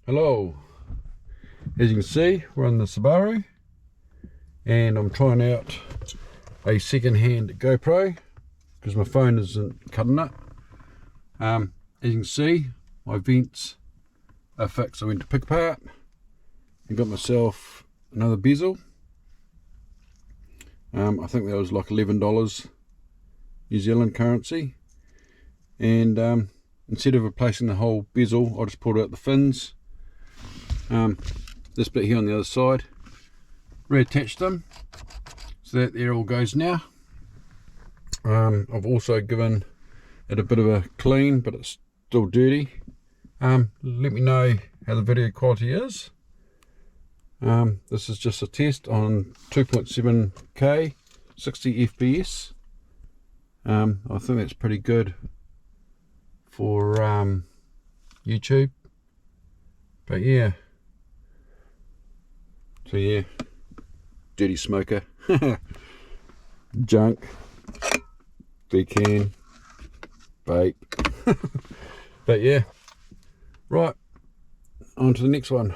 Hello, as you can see we're on the Subaru and I'm trying out a second-hand GoPro because my phone isn't cutting it. As you can see, my vents are fixed. I went to pick apart and got myself another bezel. I think that was like $11 New Zealand currency, and instead of replacing the whole bezel I just pulled out the fins. This bit here on the other side, reattached them, so that there all goes now. I've also given it a bit of a clean, but it's still dirty. Let me know how the video quality is. This is just a test on 2.7K 60 FPS. I think that's pretty good for YouTube, but yeah. So yeah, dirty smoker, junk, can, vape. But yeah, right, on to the next one.